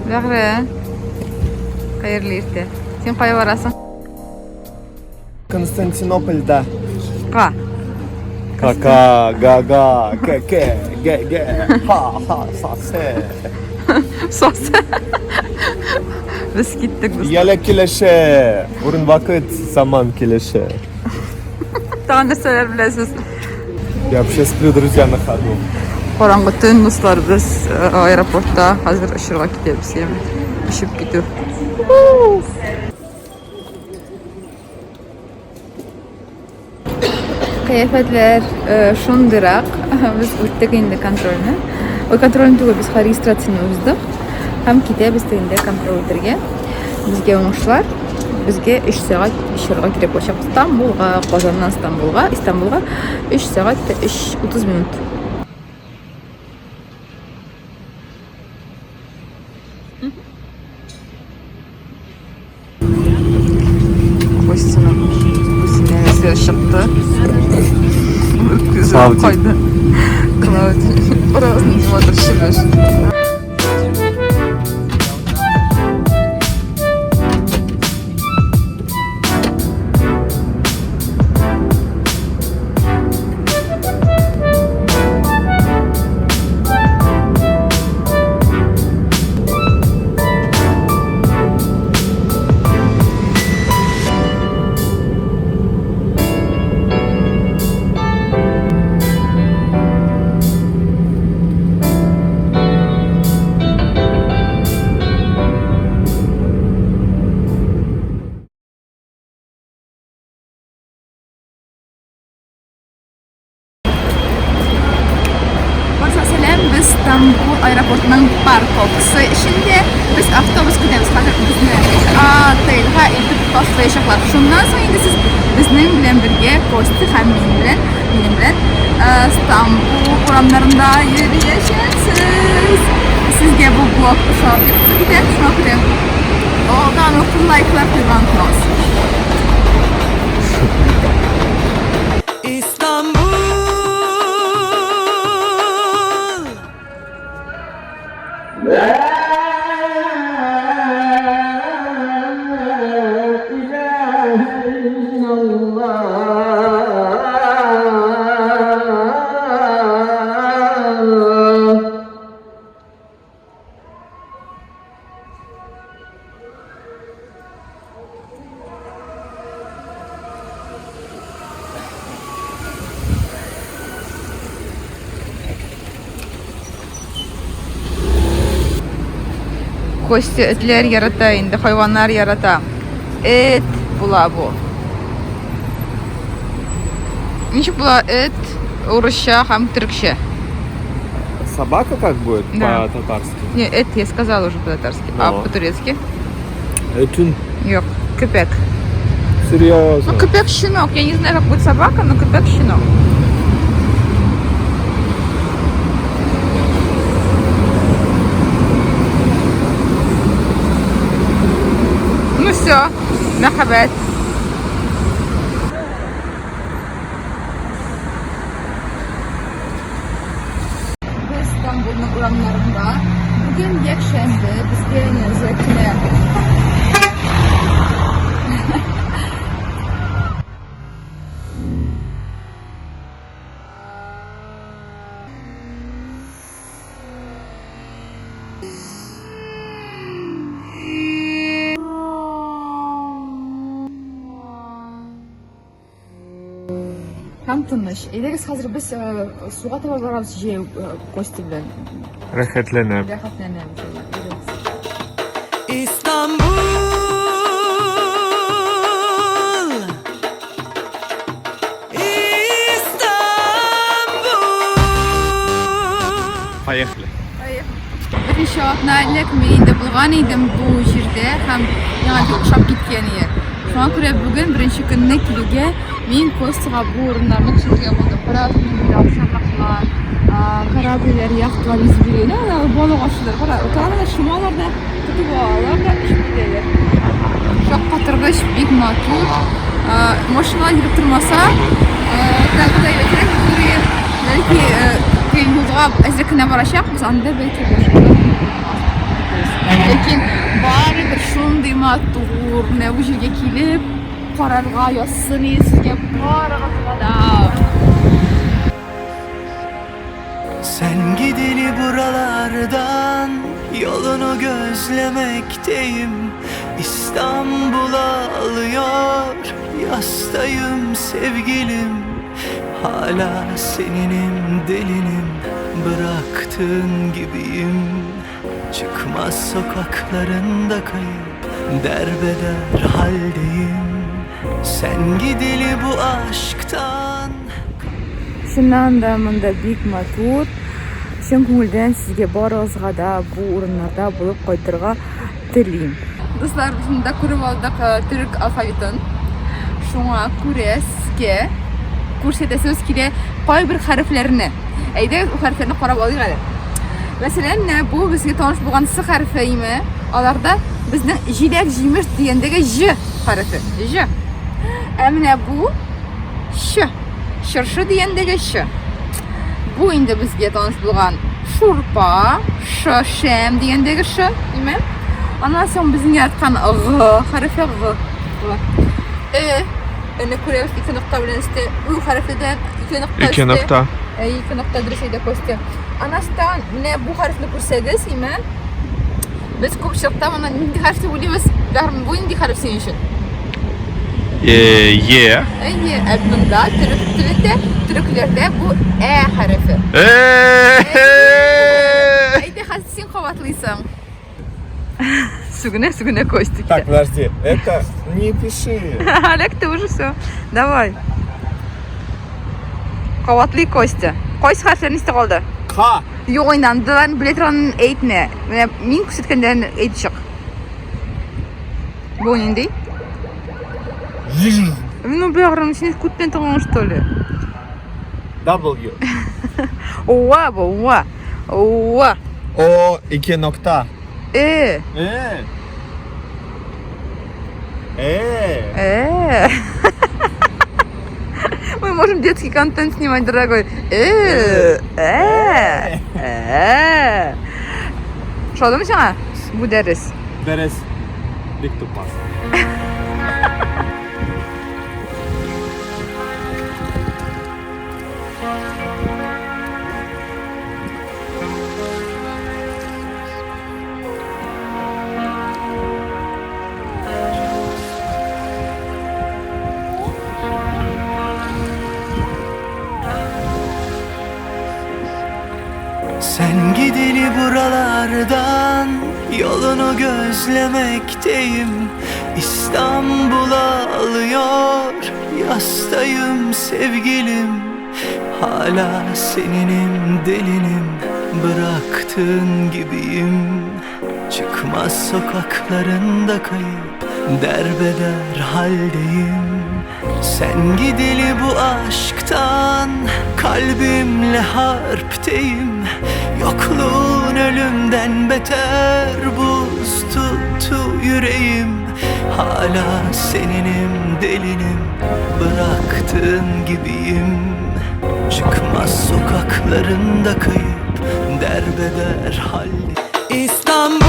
Bag'ri. Qayerli erta. Sen qayerga borasan? Konstantinopolda. Qa. Kaka, gaga, keke, ge, ha, sase. Sos. Biz gittik biz. Yele kileşe, burun vakit, zaman kileşe. Daha ne söyler bilesiz? Я вообще сплю, друзья, на ходу. Qorong'i tun do'stlar, biz aeroportda hozir ishga ketyapmiz. Ishib ketib. Kıyafetler şundirak. Biz o'tdik endi kontrolni. O kontrolni tugul biz registratsiyani o'zdik. Ham ketyapmiz endi kompyuterga. Bizga o'ngishlar. Bizga 3 soat ishga kirib boshlayapmiz. Istanbulga, Qozondan Istanbulga 3 soat 30 minut. Kostümü çıktı. Güzel koydu. Claudia. Burası ne kadar şirin. İstanbul aeroportunun parkovkası içinde biz avtobus gidiyoruz. Hazır bizni otelga eltib boshlayacaklar. Shundan so'ng endi siz bizning bilan birga Kosti ham men bilan İstanbul uramlarında yürüyeceksiniz. Sizga bu blog shopping qilgan, shuna ko'ra oldin o'qib like'lar qo'ygan olasiz. Kosti etler yarata, endi hayvanlar yarata. Et bula bu. Ничего бula et, урысча, ham türkçe. Собака как будет Да. по-татарски? Не, et я сказала уже по-татарски. А Но. по-турецки? Этюн. Yok, köpek. Серьезно? Ну, köpek-щенок. Я не знаю, как будет собака, но köpek-щенок. Ну все, merhabat. İstanbul'un uğramlarında bugün yakşemdi. Bizga nezakine. Ham tыныш. Ederiz hazır biz suğa tabi varamiz Kosti bilan. Rahatlanıp. Rahatlanamiz. İstanbul, Поехали. Bir inşaatlarlik men de bulgan edim bu yerda ham yana o'xshab ketgan yer. Shunga ko'ra bugun birinchi kunni keliga men Kostiga bu o'rinlarni tushirgan bo'ldim. Qarablar, shamaqlar, karabiler, yaxtlar yüzüb yuradi. Balık ochlar. Qaranglar, shimollarda tutib olganlar ishlaydi. Shoqqa turg'ish bek notur. Mashinalar yurib turmasa, dalda yo'lak yurib, balki yo'lga azrakna borashaq, biz anda belki burne bu жерге келіп қарарға yazsın sizge parağada. Sen gideli buralardan yolunu gözlemekteyim. İstanbul'a alıyor yastayım sevgilim. Hala seninim delinim, bıraktığın gibiyim. Çıkmaz sokaklarında kayıp derbeder haldeyim. Sen gideli bu aşktan. Şundan da mında bik matur. Şun көңілден sizge barığızға da bu orunlarda bulup qaytırға tileyim. Dostlar, şimdi көріп алдық Türk alfabetini. Şuna göre sizge көрсетесіз келе qay bir harflerini. Eyde o harflerini qarab alayıq әлі. Mesela bu bizge tanış болған S harfi imi. Alarda bizning jilak jimish degandagi J harfi. J. Әміне bu Ş. Şırşı degandagi Ş. Bu indi bizge tanış болған şurpa, şem degandagi Ş, imi. Ondan soň bizning yaratgan G harfi G. Öne ko'ramiz 2 nuqta bilan üstü U harfidan 2 nuqta üstü. 2 nuqta. 2 nuqta duruşayda ko'sti. Anastan ne bu harfni ko'rsangiz, iman biz ko'pchilikda mana nindi harf deb o'ylaymiz. Bu nindi harf sening uchun? Y. Bunda Türk tilida, Türklerde bu E harfi. Ayda sen qavatlaysan. Сугне Костик. Так, подожди. Это не пиши. Олег, ты уже все. Давай. Qavatli Kostya. Qaysi harflarni iste qoldi? K. Yo'q, o'ynamdilar, biletlarni aytma. Mana men ko'rsatganlarni aytishaq. Bu nindi? Ну, бяграм, сен күттен тагын что ли? W. Ова, ова. Ова. O 2 nokta. E. Мы можем детский контент снимать, дорогой. Что думаешь, а? Будерис. Beres. Dik tutmaz. Sen gideli buralardan yolunu gözlemekteyim. İstanbul'a alıyor yastayım sevgilim. Hala seninim delinim, bıraktığın gibiyim. Çıkmaz sokaklarında kayıp derbeder haldeyim. Sen gideli bu aşktan kalbimle harpteyim. Yokluğun ölümden beter buz tuttu yüreğim. Hala seninim delinim, bıraktığın gibiyim. Çıkmaz sokaklarında kayıp derbeder halde. İstanbul.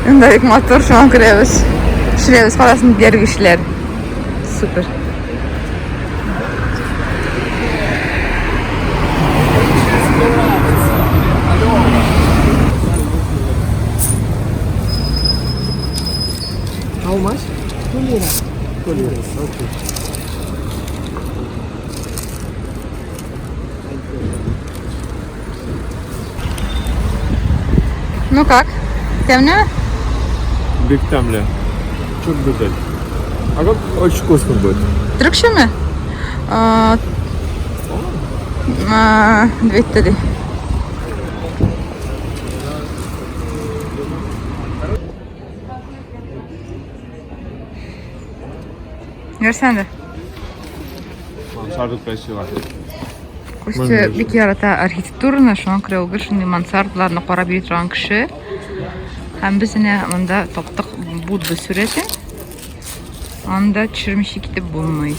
Ündelik motor şu an kırıyoruz. Şuraya kalasın diğer güçler. Süper. How much? 2 lira. 2 lira. Okay. Ну как? Темно? Big Tamle. Çok güzel. Ama очень вкусно будет. Türkçe mi? 200 lira. Görsen de. Мансарда красиво. Костя бик ярата архитектураны, шуңа күрә ул шундый мансардларны карап йөри торган кеше. Һәм без менә монда таптык будда сүрәте. Anda çirmişlikte bulmayız.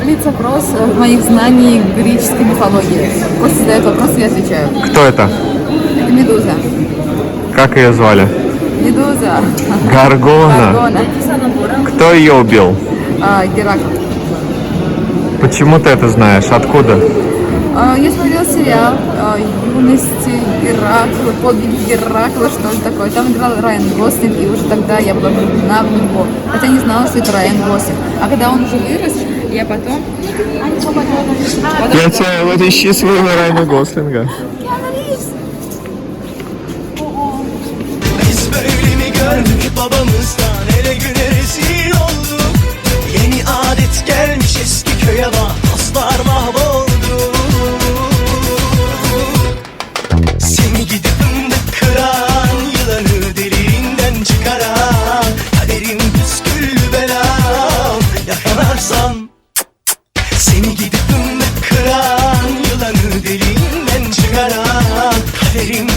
Блиц опрос моих знаний греческой мифологии. Костя задает вопрос, я отвечаю. Кто это? Это Медуза. Как ее звали? Медуза. Гаргона. Гаргона. Кто ее убил? Геракл. Почему ты это знаешь? Откуда? Я смотрела сериал «Юность Геракла», «Подвиги Геракла», что ли такое. Там играл Райан Гослинг, и уже тогда я была влюблена в него. Хотя не знала, что это Райан Гослинг. А когда он уже вырос, я потом... Я тебя вот ищи своего Райана Гослинга. Biz böyle mi gördük babamızdan, ele güne rezil olduk. Yeni adet gelmiş eski köye bak, dostlar mahvoldu. Seni gidip fındık kıran, yılanı deliğinden çıkaran, kaderim püsküllü belam, yakalarsan. Seni gidip fındık kıran, yılanı deliğinden çıkaran, kaderim